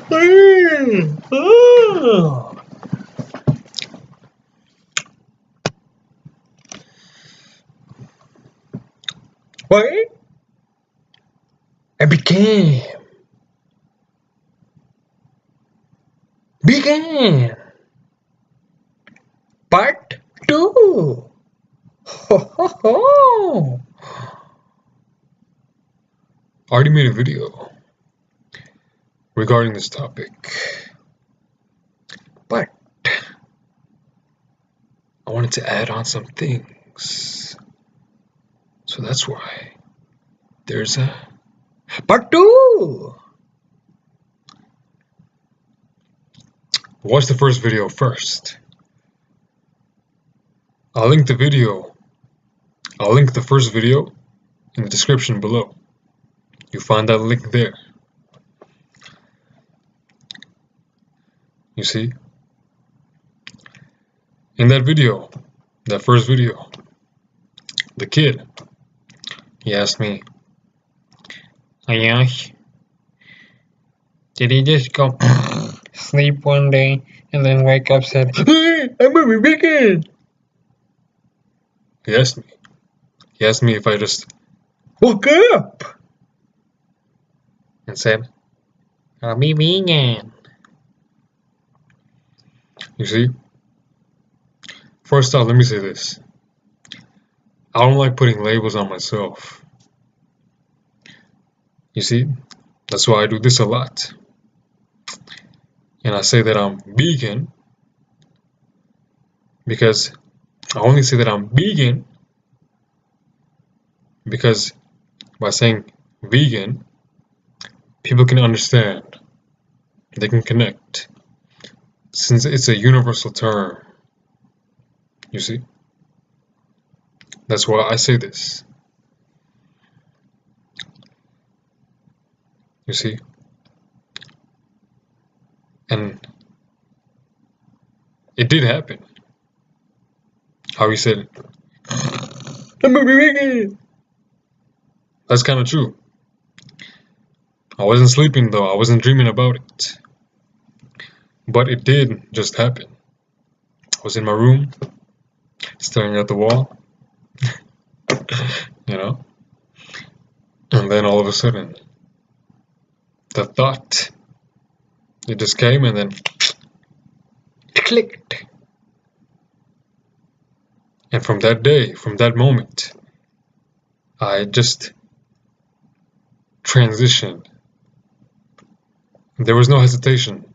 Wait, I began part 2. Ho ho ho! I already made a video regarding this topic, but I wanted to add on some things, so that's why there's a part 2. Watch the first video first. I'll link the first video in the description below. You find that link there. You see? In that video, that first video, the kid, he asked me, Ayash, did he just go sleep one day and then wake up said, hey, I'm a vegan? He asked me if I just woke up and said, I'll be vegan. You see? First off, let me say this. I don't like putting labels on myself. You see? That's why I do this a lot. And I say that I'm vegan because I only say that I'm vegan because by saying vegan, people can understand. They can connect. Since it's a universal term. You see? That's why I say this. You see? And it did happen. How he said, I'm a vegan. That's kind of true. I wasn't sleeping though. I wasn't dreaming about it. But it did just happen. I was in my room, staring at the wall, you know? And then all of a sudden, the thought, it just came and then it clicked. And from that day, from that moment, I just transitioned. There was no hesitation.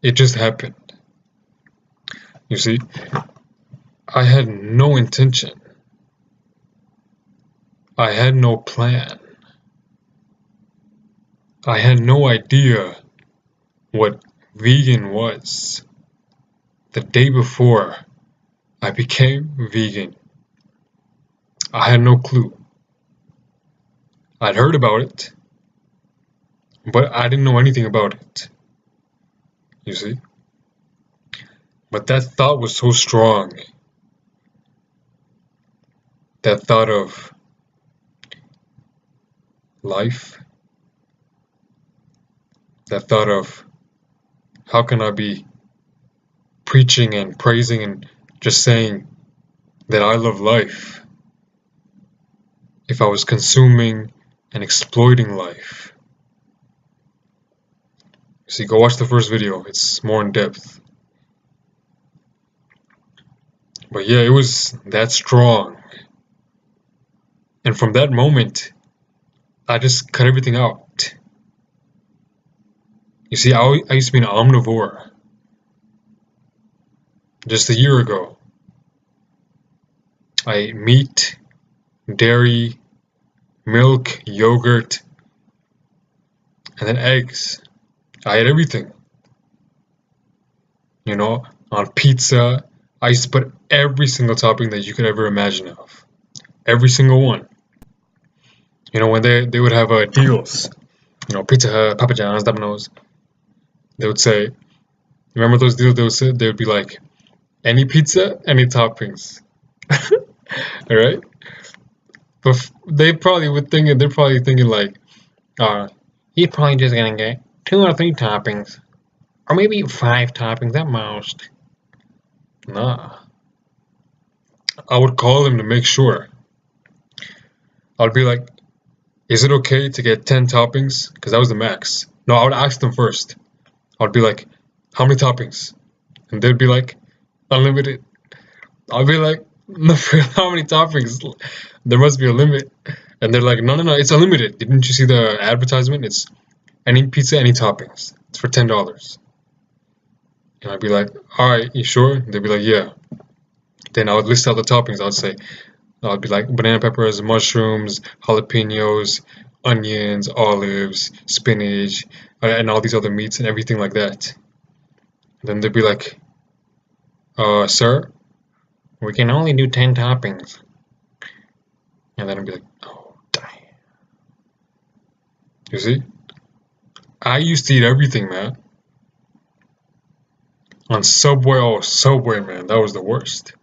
It just happened. You see, I had no intention. I had no plan. I had no idea what vegan was. The day before I became vegan, I had no clue. I'd heard about it, but I didn't know anything about it. You see? But that thought was so strong. That thought of life. That thought of how can I be preaching and praising and just saying that I love life if I was consuming and exploiting life. See, go watch the first video. It's more in depth. But yeah, it was that strong. And from that moment, I just cut everything out. You see, I used to be an omnivore. Just a year ago. I ate meat, dairy, milk, yogurt, and then eggs. I ate everything. You know, on pizza, I used to put every single topping that you could ever imagine of. Every single one. You know, when they would have deals, you know, Pizza Hut, Papa John's, Domino's, they would say, remember those deals they would be like, any pizza, any toppings. Alright? But they're probably thinking like, he's probably just gonna get 2 or 3 toppings, or maybe 5 toppings at most. Nah. I would call him to make sure. I'd be like, is it okay to get 10 toppings? Because that was the max. No, I would ask them first. I'd be like, how many toppings? And they'd be like, unlimited. I'd be like, no, how many toppings? There must be a limit. And they're like, no, it's unlimited. Didn't you see the advertisement? It's any pizza, any toppings. It's for $10. And I'd be like, alright, you sure? They'd be like, yeah. Then I would list out the toppings. I'd be like banana peppers, mushrooms, jalapenos, onions, olives, spinach, and all these other meats and everything like that. And then they'd be like, sir, we can only do 10 toppings. And then I'd be like, oh, damn. You see? I used to eat everything, man. On Subway, oh, Subway, man, that was the worst.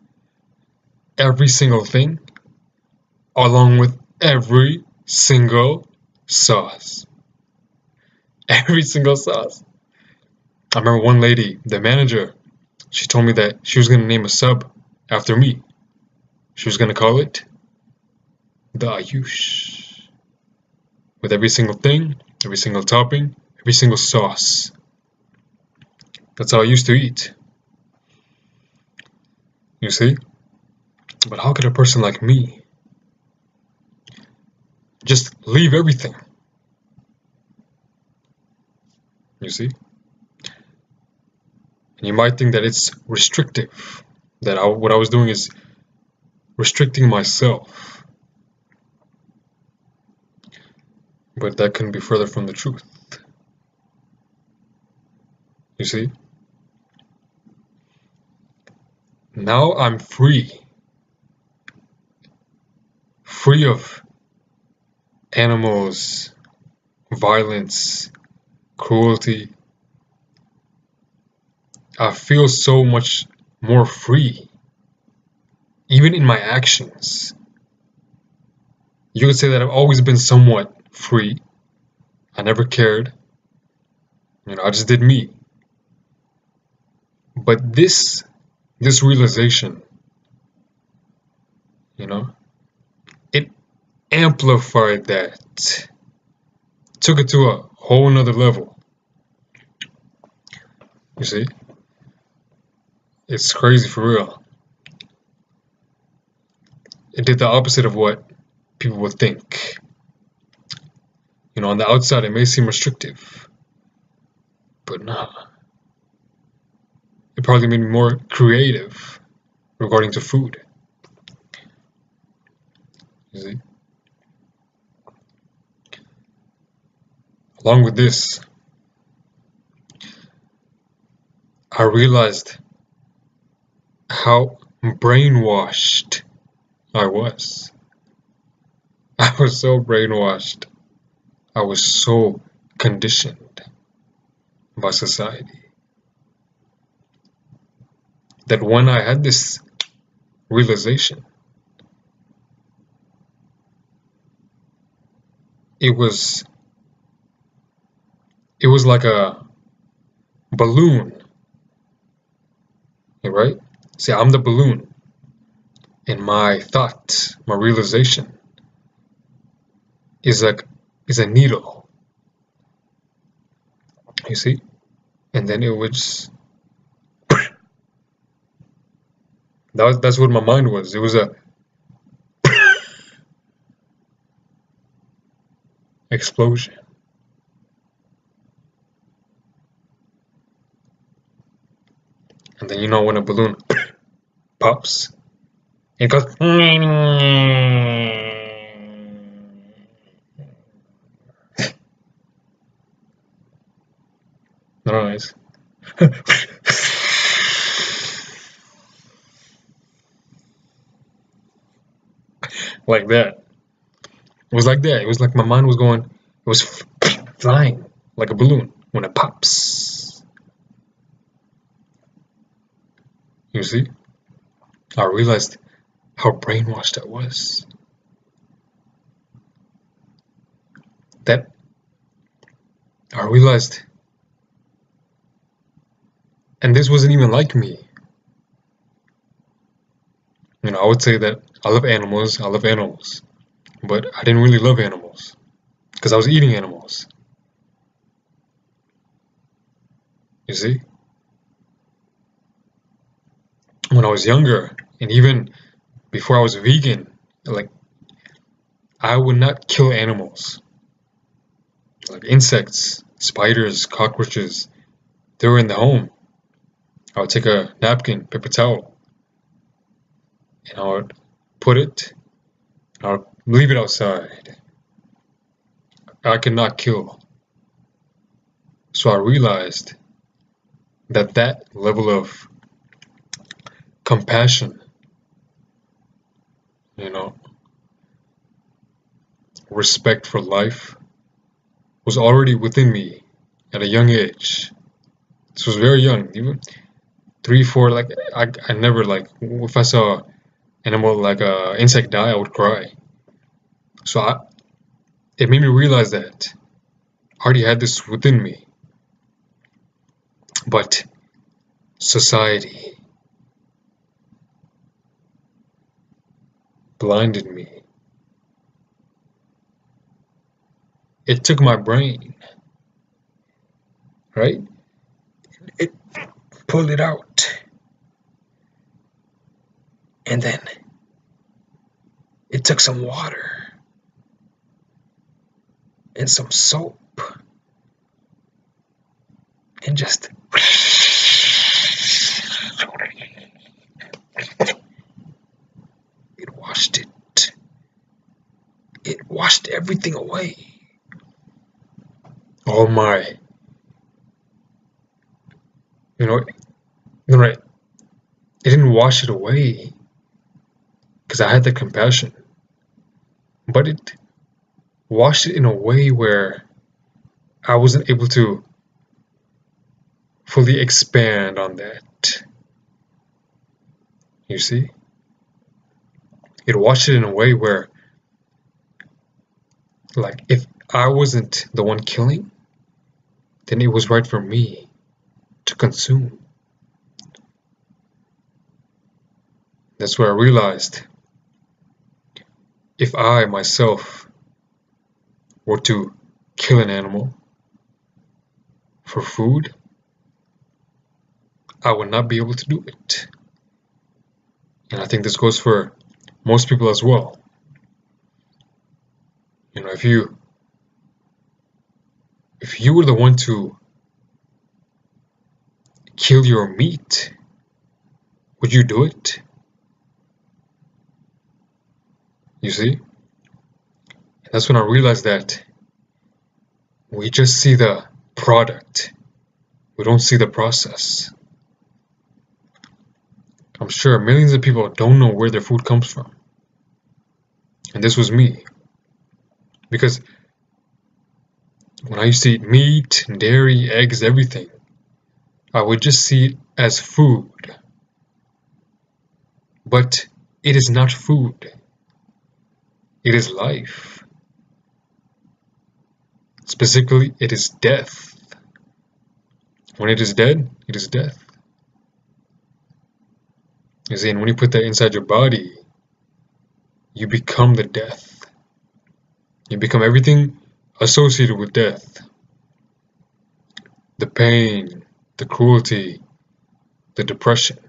Every single thing, along with every single sauce. Every single sauce. I remember one lady, the manager, she told me that she was going to name a sub after me. She was going to call it the Ayush. With every single thing, every single topping, every single sauce. That's how I used to eat. You see? But how could a person like me just leave everything? You see? And you might think that it's restrictive. That what I was doing is restricting myself. But that couldn't be further from the truth. You see? Now I'm free. Free of animals, violence, cruelty. I feel so much more free. Even in my actions. You could say that I've always been somewhat free. I never cared. I just did me. But this realization, it amplified that. Took it to a whole nother level. You see? It's crazy for real. It did the opposite of what people would think. On the outside it may seem restrictive, but nah. It probably made me more creative regarding to food. You see? Along with this, I realized how brainwashed I was. I was so brainwashed. I was so conditioned by society that when I had this realization, it was like a balloon, right? See, I'm the balloon, and my thought, my realization is a needle. You see? And then it was that's what my mind was. It was a explosion. And then when a balloon pops, it goes nice. Like that. It was like that. It was like my mind was going, it was flying like a balloon when it pops. You see? I realized how brainwashed I was. That I realized And this wasn't even like me. I would say that I love animals, but I didn't really love animals because I was eating animals. You see? When I was younger, and even before I was vegan, like I would not kill animals. Like insects, spiders, cockroaches, they were in the home. I would take a napkin, paper towel, and I would put it, and I would leave it outside. I could not kill. So I realized that that level of compassion, you know, respect for life was already within me at a young age. This was very young, even 3, 4. Like I never like if I saw animal like a insect die, I would cry. So it made me realize that I already had this within me, but society blinded me. It took my brain, right? It pulled it out, and then it took some water and some soap and just it washed it. It washed everything away. Oh my. You know, right. It didn't wash it away because I had the compassion, but it washed it in a way where I wasn't able to fully expand on that. You see? It washed it in a way where, like, if I wasn't the one killing, then it was right for me to consume. That's where I realized if I myself were to kill an animal for food, I would not be able to do it. And I think this goes for most people as well. If you were the one to kill your meat, would you do it? You see? And that's when I realized that we just see the product. We don't see the process. I'm sure millions of people don't know where their food comes from. And this was me. Because when I used to eat meat, dairy, eggs, everything, I would just see it as food. But it is not food. It is life. Specifically, it is death. When it is dead, it is death. You see, and when you put that inside your body, you become the death. You become everything associated with death. The pain, the cruelty, the depression.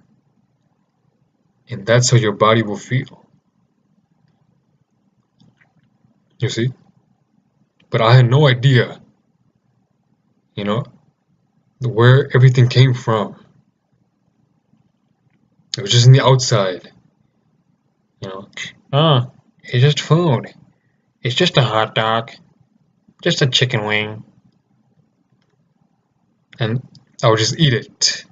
And that's how your body will feel. You see? But I had no idea, where everything came from. It was just in the outside. Oh, it's just food. It's just a hot dog. Just a chicken wing. And I would just eat it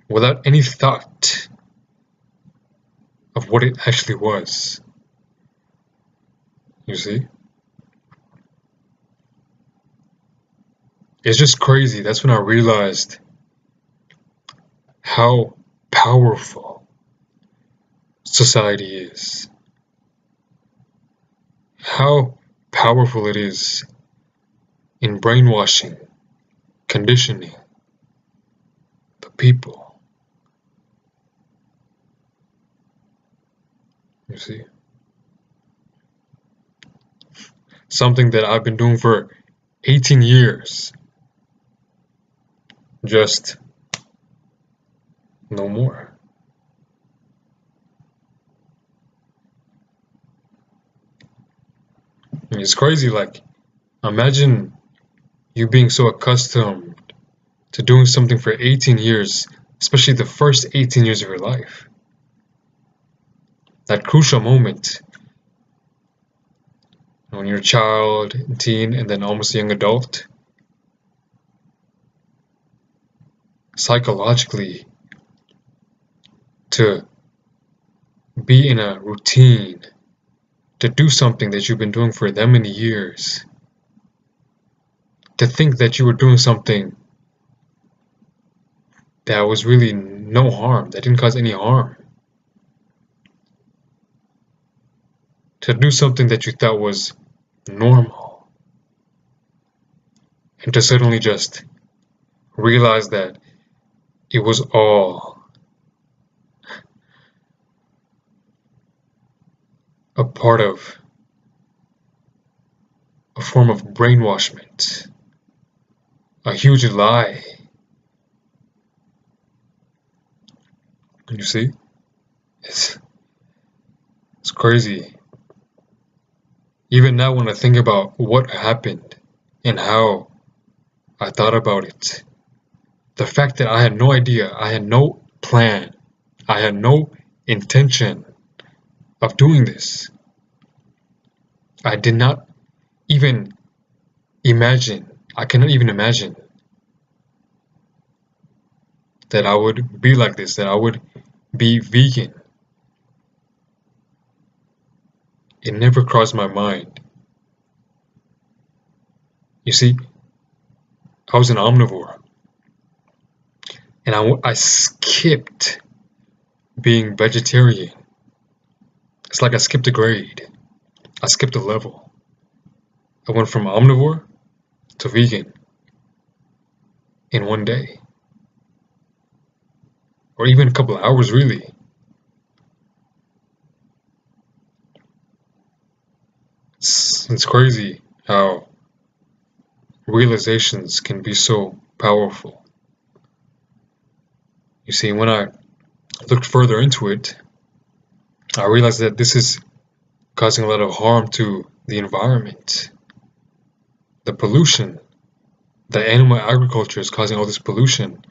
without any thought of what it actually was. You see? It's just crazy. That's when I realized how powerful society is. How powerful it is in brainwashing, conditioning, people. You see? Something that I've been doing for 18 years. Just no more. And it's crazy, like, imagine you being so accustomed to doing something for 18 years, especially the first 18 years of your life. That crucial moment when you're a child, teen, and then almost a young adult. Psychologically, to be in a routine, to do something that you've been doing for that many years, to think that you were doing something that was really no harm, that didn't cause any harm, to do something that you thought was normal, and to suddenly just realize that it was all a part of a form of brainwashment, a huge lie. You see? It's crazy. Even now when I think about what happened and how I thought about it, the fact that I had no idea, I had no plan, I had no intention of doing this. I did not even imagine, I cannot even imagine that I would be like this, that I would be vegan. It never crossed my mind. You see, I was an omnivore, and I skipped being vegetarian. It's like I skipped a grade. I skipped a level. I went from omnivore to vegan in one day. Or even a couple of hours, really. It's crazy how realizations can be so powerful. You see, when I looked further into it, I realized that this is causing a lot of harm to the environment. The pollution, the animal agriculture is causing all this pollution,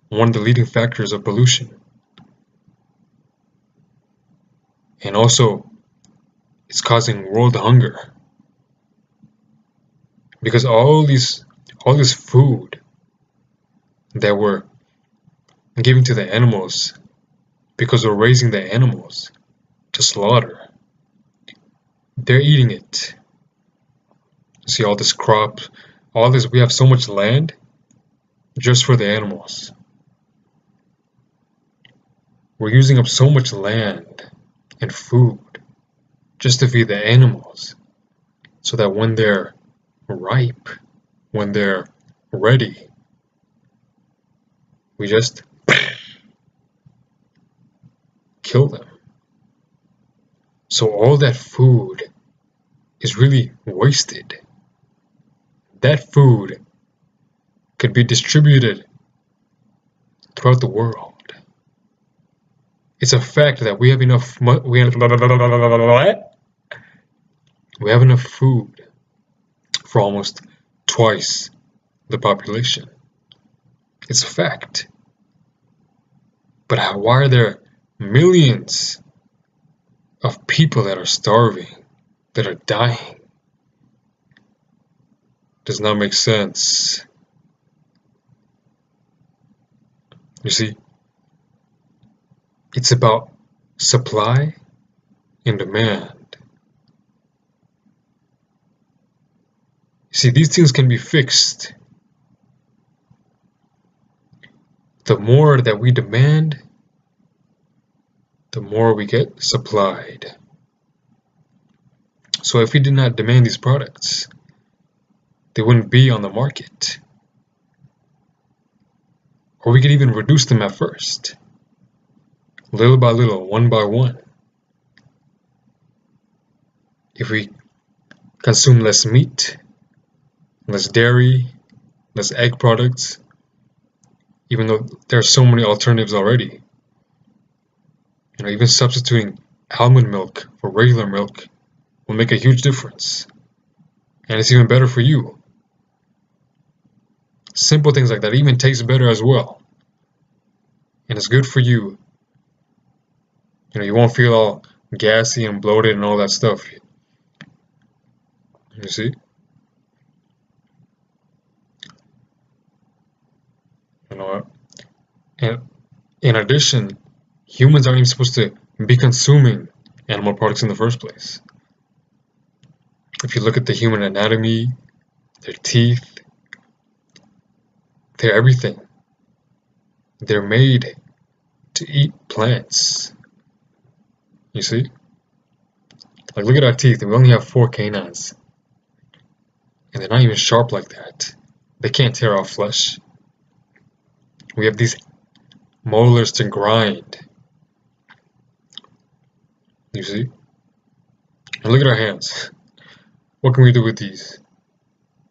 one of the leading factors of pollution. And also, it's causing world hunger. Because all this food that we're giving to the animals, because we're raising the animals to slaughter, they're eating it. See all this crop, all this, we have so much land just for the animals. We're using up so much land and food just to feed the animals, so that when they're ripe, when they're ready, we just kill them. So all that food is really wasted. That food could be distributed throughout the world. It's a fact that we have enough food for almost twice the population. It's a fact. But why are there millions of people that are starving, that are dying? Does not make sense. You see, it's about supply and demand. You see, these things can be fixed. The more that we demand, the more we get supplied. So if we did not demand these products, they wouldn't be on the market. Or we could even reduce them at first, little by little, one by one. If we consume less meat, less dairy, less egg products, even though there are so many alternatives already. Even substituting almond milk for regular milk will make a huge difference. And it's even better for you. Simple things like that even taste better as well. And it's good for you. You won't feel all gassy and bloated and all that stuff. You see? And in addition, humans aren't even supposed to be consuming animal products in the first place. If you look at the human anatomy, their teeth, they're everything. They're made to eat plants. You see? Like, look at our teeth. We only have 4 canines. And they're not even sharp like that. They can't tear off flesh. We have these molars to grind. You see? And look at our hands. What can we do with these?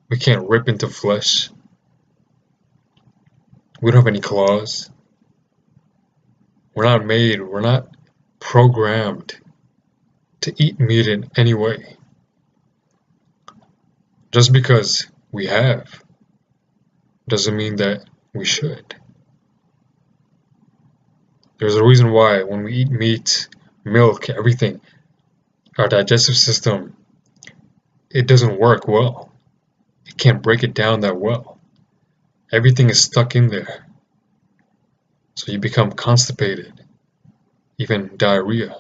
We can't rip into flesh. We don't have any claws. We're not programmed to eat meat in any way. Just because we have doesn't mean that we should. There's a reason why when we eat meat, milk, everything, our digestive system, it doesn't work well. It can't break it down that well. Everything is stuck in there. So you become constipated, even diarrhea.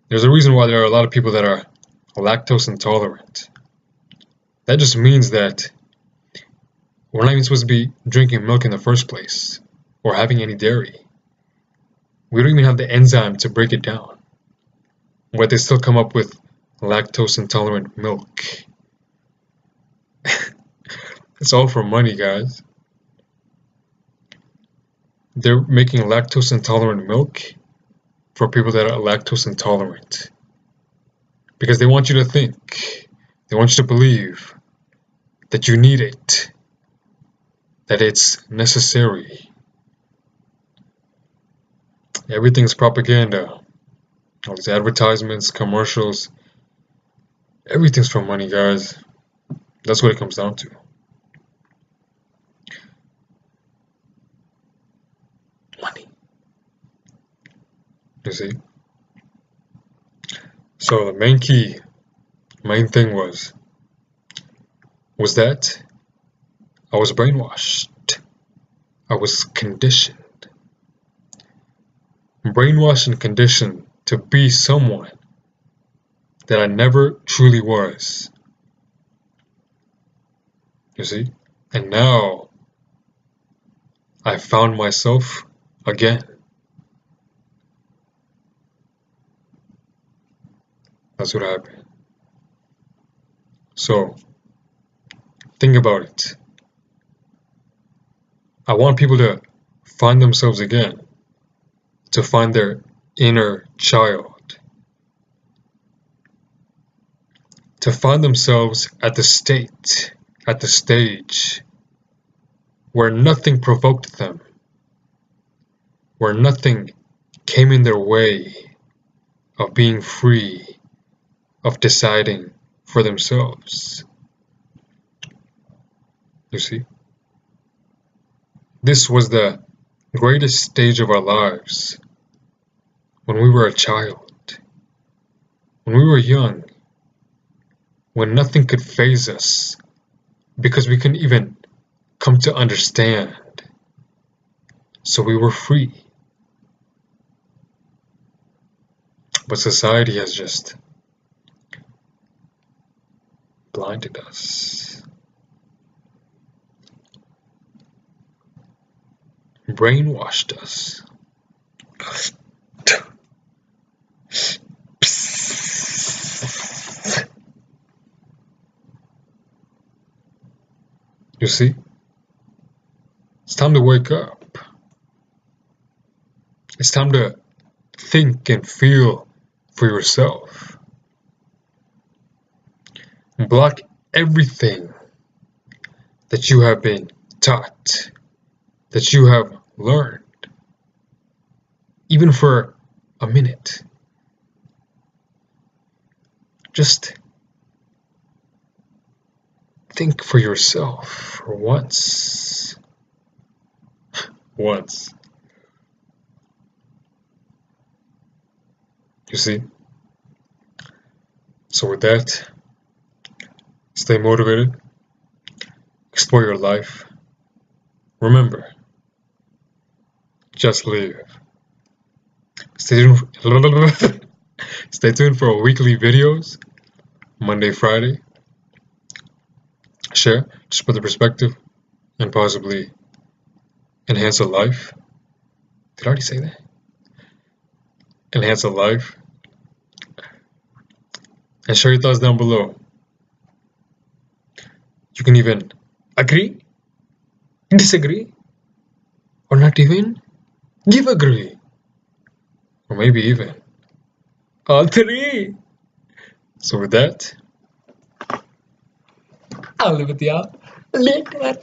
There's a reason why there are a lot of people that are lactose intolerant. That just means that we're not even supposed to be drinking milk in the first place, or having any dairy. We don't even have the enzyme to break it down. But they still come up with lactose intolerant milk. It's all for money, guys. They're making lactose intolerant milk for people that are lactose intolerant. Because they want you to think, they want you to believe that you need it, that it's necessary. Everything's propaganda. All these advertisements, commercials, everything's for money, guys. That's what it comes down to. Money. You see? So the main thing was that I was brainwashed. I was conditioned. Brainwashed and conditioned to be someone that I never truly was. You see? And now I found myself again. That's what happened. So, think about it. I want people to find themselves again, to find their inner child, to find themselves at the stage where nothing provoked them, where nothing came in their way of being free, of deciding for themselves. You see? This was the greatest stage of our lives, when we were a child, when we were young, when nothing could faze us, because we couldn't even come to understand. So we were free. But society has just blinded us, brainwashed us. You see? time to wake up. It's time to think and feel for yourself. Block everything that you have been taught, that you have learned, even for a minute. Just think for yourself for once. Once. You see? So with that, stay motivated, explore your life. Remember, just live. Stay tuned. Stay tuned for weekly videos, Monday, Friday. Share, just put the perspective, and possibly enhance a life. Did I already say that? Enhance a life. And share your thoughts down below. You can even agree, disagree, or not even give agree. Or maybe even all three. So with that, I'll leave it with y'all later.